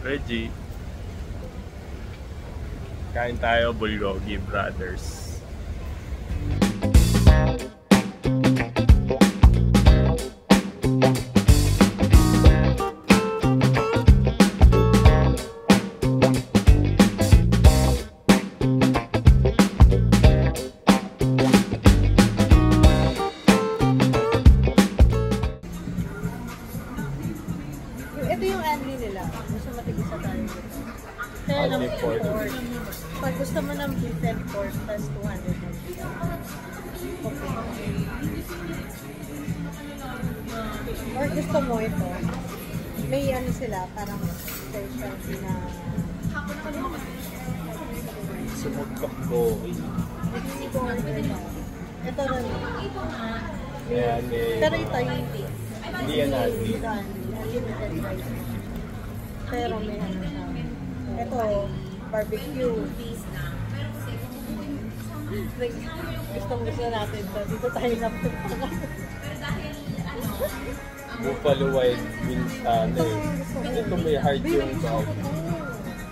Reggie. Kain tayo, Bulgogi Brothers. Ito yung only nila. Gusto matigisa tayo. Kaya lang Only pork. pork. Pag gusto mo ng beef and pork, plus 200 lang. Okay. Or gusto mo ito, may ano sila, parang specialty na Sumugkak ko. hindi ko order na. Ito na. Ayan, eh. Pero ito yung Hindi yan only. Ito unlimited price. Pero may ano siya. Ito, barbecue. Gusto natin ito. Dito tayo napunta. Buffalo Wild Wings ano eh. Ito may heart yung dog.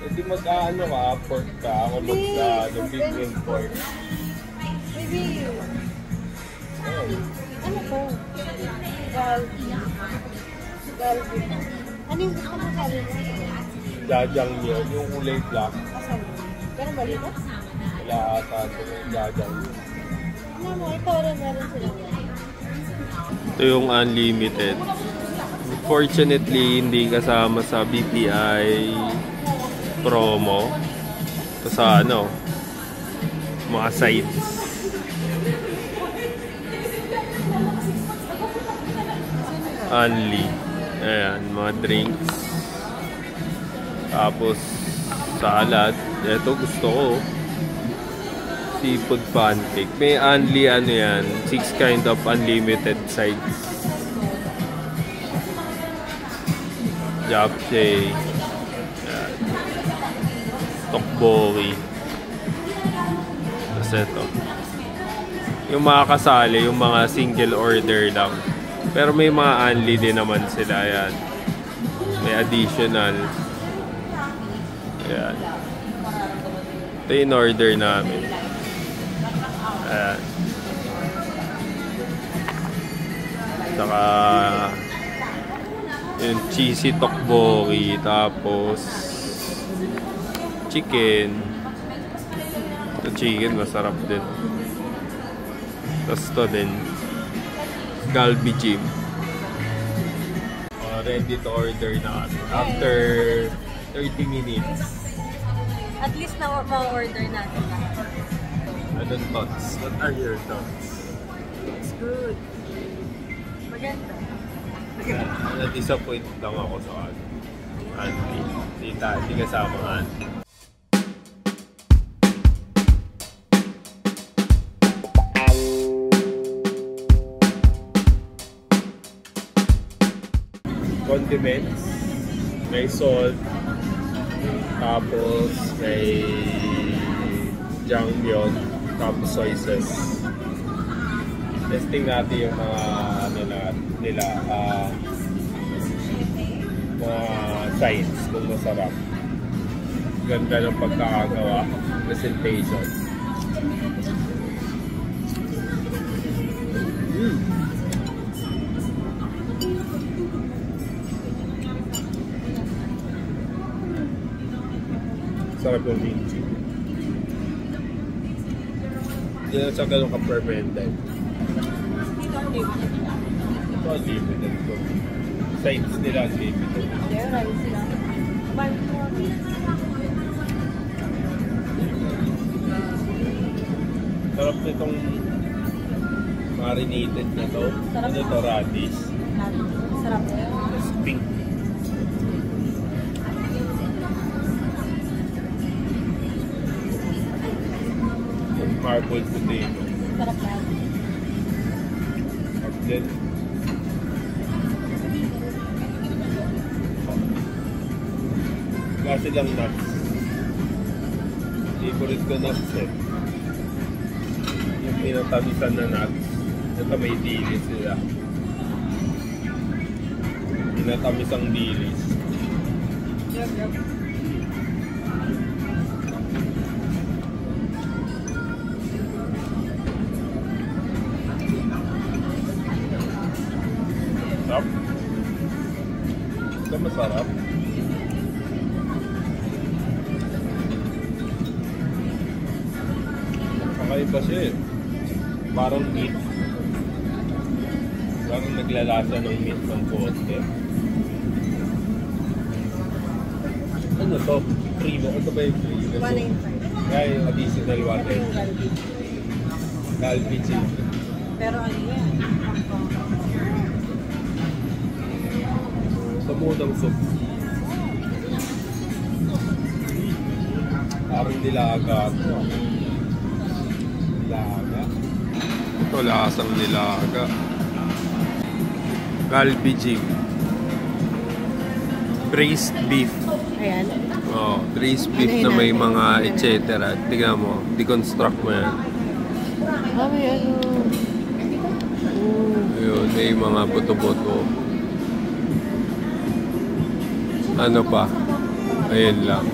Hindi mag-ano ka, pork ka. Ako mag-ano, big wing pork. Maybe, Ayan. ano to? Galbi. Galbi. Ano yung gusto mo sabi mo? Jajangmyeon, yung kulay black. Asan? Pero mali ba? Wala ata ito yung jajangmyeon. Ano mo, ito rin meron sila. Ito yung unlimited. Fortunately, hindi kasama sa BPI promo. Ito sa ano, mga sides. Only. Ayan, mga drinks. Tapos, salad. Ito gusto ko. Seafood pancake. May only ano yan. 6 kind of unlimited sides. Japchae. Ayan. Tteokbokki. Tapos ito. Yung mga kasali, yung mga single order lang. Pero may mga only din naman sila. Ayan. May additional. Ayan. Ito yung order namin. Ayan. Saka yung cheesy tteokbokki. Tapos chicken. Ito chicken masarap din. Tapos ito din Galbi Gym. Ready to order na kami. After 30 minutes. At least na ma-order natin lahat. Anong thoughts? What are your thoughts? It's good. Maganda. Na-disappoint lang ako sa auntie. Hindi kasama nga. Condiments. May salt. Tapos may jangmyeon. Tapos soy sauce. Testing natin yung mga nila mga sides kung masarap. Ganda ng pagkakagawa. Presentation. Sarap yung kimchi. Hindi na siya ganun ka-fermented. Ito unlimited ko. Sides nila unlimited. Yeah, rice sila. Sarap nitong marinated na to. Sarap. Ano to, radish? Sarap na yun. Tapos pink. Marbled potato. Sarap na yun. At then, klase lang nuts. Favorite ko nuts eh. Yung pinatamisan na nuts. Ito may dilis sila. Pinatamis ang dilis. Sarap. Ito masarap. Kakaiba siya eh. Parang meat. Parang naglalasa ng meat ng konti. Ano to? Free mo? Ito ba yung free? 195. Kaya yung additional water. Yung Galbi. Galbi chicken. Pero ano yan? Samunang soup. Parang nilaga. Nilaga. Ito lasang nilaga. Galbi chicken. Braised beef. Ayan. Oh, braised beef na may mga etc. Tingnan mo, deconstruct mo yan. Ah, may ano. Ayun, may mga buto-buto. Ano pa? Ayun lang.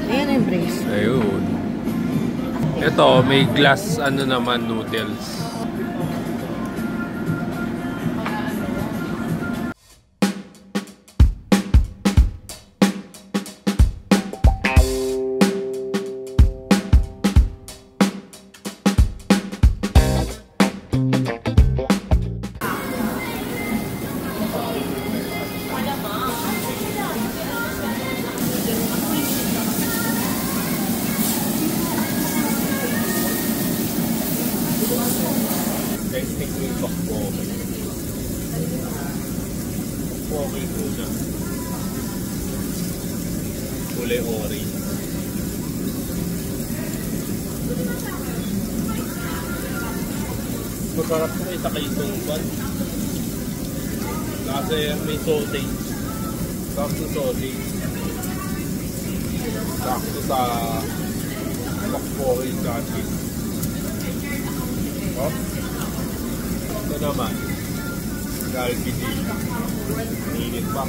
Ayan ang brace. Ayun. Ito, may glass ano naman noodles. Testing ko yung bakboke. Bakboke muna. Kulay orange. Masarap ko sa kaisuban. Kasi may sausage. Sakto sausage. Sakto sa bakboke gatis. Oh. Ito naman, Galbi chicken. Init pa.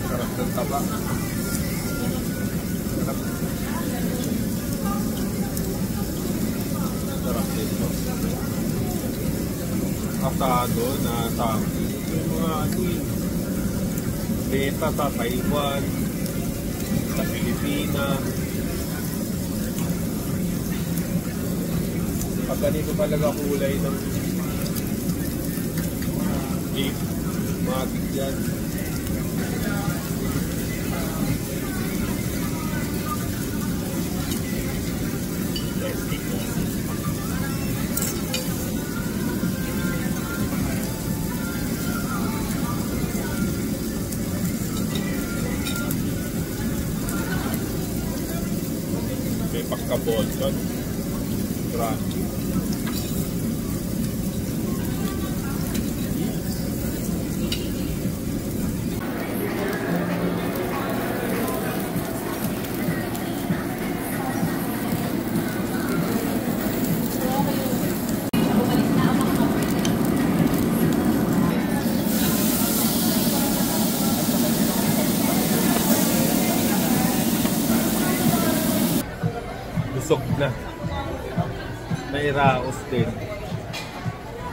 Sarap ng taba. Sarap. Sarap dito. Asado na sabi. Yung mga ano yun. Beta sa Taiwan. Sa Pilipinas. Pag ganito talaga kulay ng beef, matik yan. Testing mo. May pagka-bolson. Grabe. Busog na. May raos din.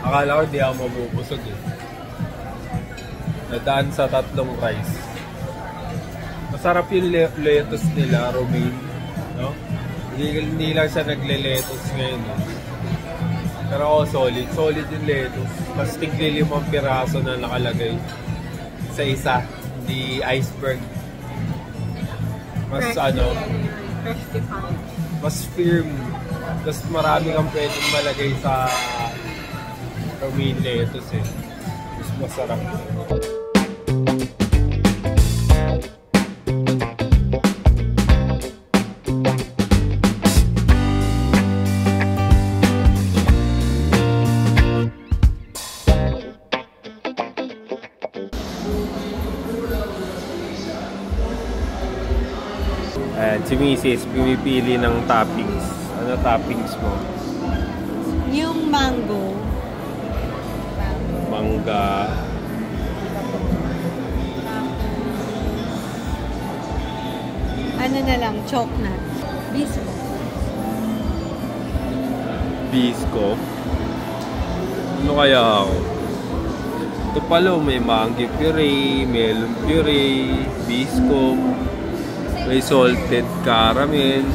Akala ko di ako mabubusog eh. Nadaan sa 3 rice. Masarap yung lettuce nila, romaine. No? Hindi lang siya nagle-lettuce ngayon. Eh. Pero solid. Solid yung lettuce. Mas tigli 5 piraso na nakalagay sa isa. Hindi iceberg. Mas mas firm. Tapos marami kang pwedeng malagay sa romaine lettuce eh. Mas masarap. Ayan, si Mrs. pumipili ng toppings. Ano toppings mo? Yung mango. mangga. Ano na lang, chocolate. Bisco. Bisco. Ano kaya ako? Ito pala, may mango puree, melon puree, bisco, may salted caramel,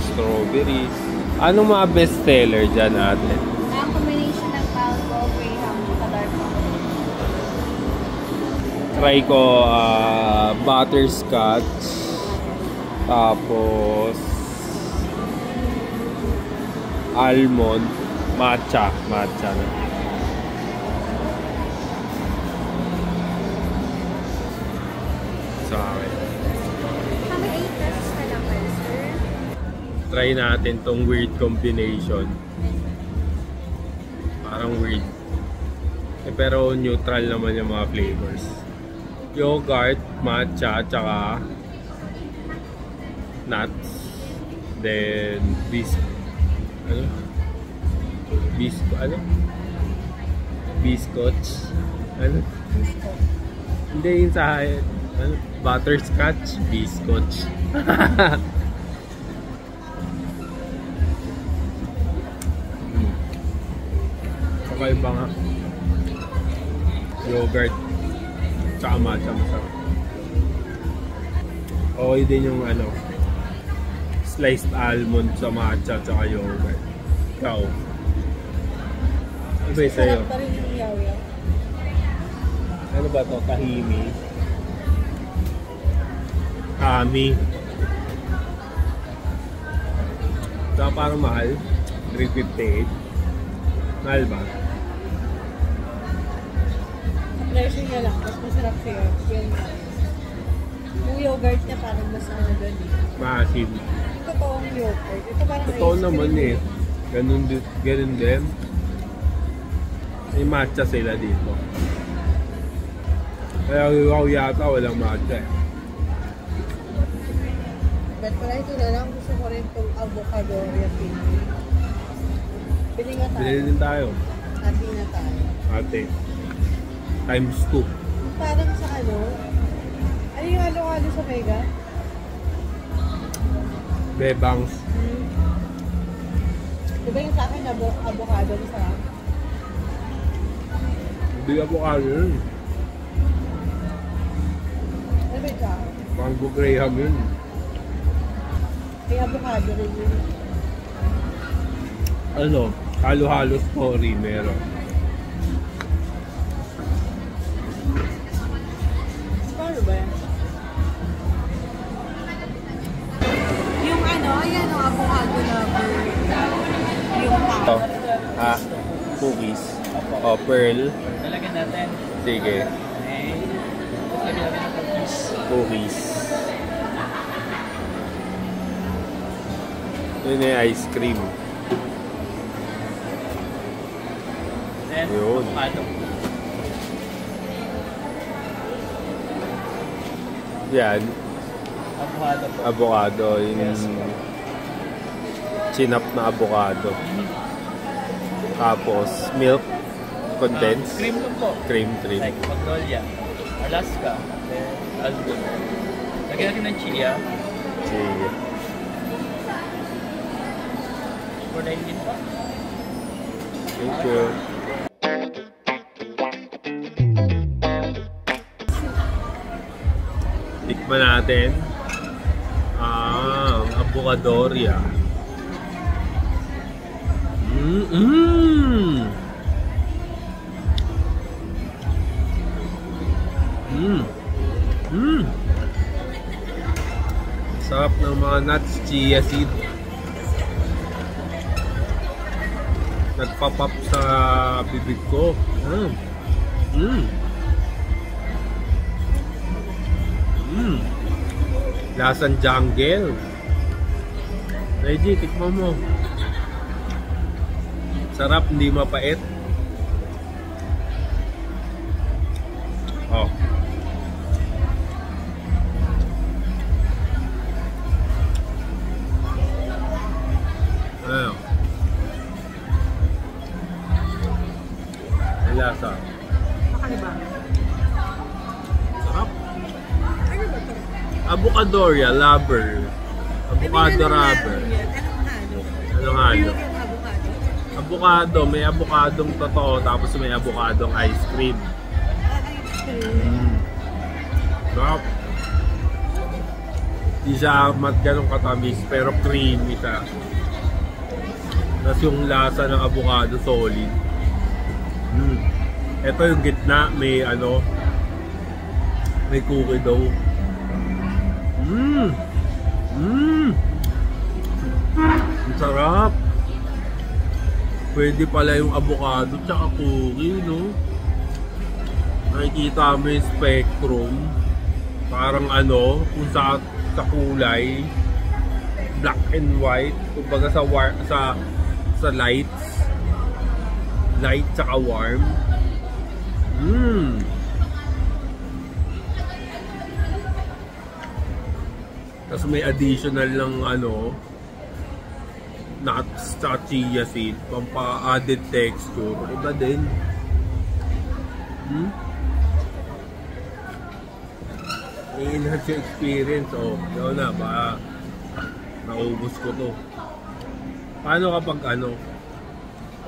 strawberry. Ano mga best seller dyan natin? Ang combination ng mango, graham, at dark chocolate. Try ko butterscotch. Tapos almond, matcha na. Sa akin. Kami 8 pesos na lang kayo, sir. Try natin tong weird combination. Parang weird. Pero neutral naman yung mga flavors. Yogurt, matcha, tsaka nuts. Then biscuits. Ano? Hindi yun sa butterscotch, biscuits. Kakaiba nga. Yogurt tsaka matcha, masarap. Okay din yung sliced almond sa matcha tsaka yogurt. Ikaw? Ano ba yung sa'yo? Sarap pa rin yung yaw-yaw. Ano ba to? Tahimi? Kami? Saka parang mahal. 358. Mahal ba? Presyo niya lang, mas masarap siya. Yung yogurt niya parang mas ano doon eh. Maasim. Totoong yogurt. Ito parang Totoo ice naman cream. Ganun din. May matcha sila dito. Kaya ikaw yata walang matcha eh. But pala ito na lang, gusto ko rin itong avocado yung pinili. Bili nga tayo. Bilhin din tayo. Ati na tayo. Ate. Times 2. Parang sa ano yung halo-halo sa Mega? Bebangs. Diba yung sa akin avocado masarap? Hindi avocado yun. Ano ba ito? Mango Graham yun. May avocado rin yun. Halo-halo story meron. Paano ba yan? Yung ayan o, avocado na yung tao. Cookies. Pearl. Talagyan natin. Sige. Okay. Talagyan natin ng cookies. Cookies. Yun yung ice cream. Then, Yun. avocado. Yan. Avocado po. Avocado. Yung Yes. chinap na avocado. Tapos, milk. Condensed. Cream lang po. Cream. Like Magnolia, Alaska, then Algoon. Lagyan natin ng chia. Sige. For 19 pa. Thank you. Tikman natin ang Avocadoria. Sarap ng mga nuts, chia seed. Nagpapap sa bibig ko. Lasang jungle. Reggie, tikman mo. Sarap, hindi mapait. Oh. Ano? Ang lasa. kakaiba? Sarap. Ano ba ito? Avocadoria, rubber. Avocado rubber. Anong halo? Anong halo? Yung avocado? Avocado, may avocadong totoo, tapos may avocadong ice cream. Ice cream. Sarap. Di siya ganong katamis, pero creamy siya. Tapos yung lasa ng avocado solid. Ito yung gitna, may ano, may cookie dough. Ang sarap. Pwede pala yung avocado tsaka cookie, no? Nakikita mo yung spectrum. Parang ano, kung sa kulay, black and white, kumbaga sa lights, light tsaka warm. Tapos may additional ng ano, nuts tsaka chia seed, pampa-added texture. Iba din. I-enhance yung experience. Oh, yun na, baka naubos ko to. Paano kapag ano,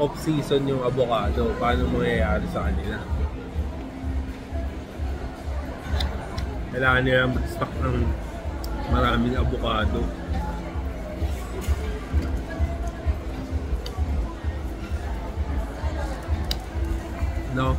off-season yung avocado? Paano mangyayari sa kanila? Kailangan nila mag-stock ng maraming avocado. No?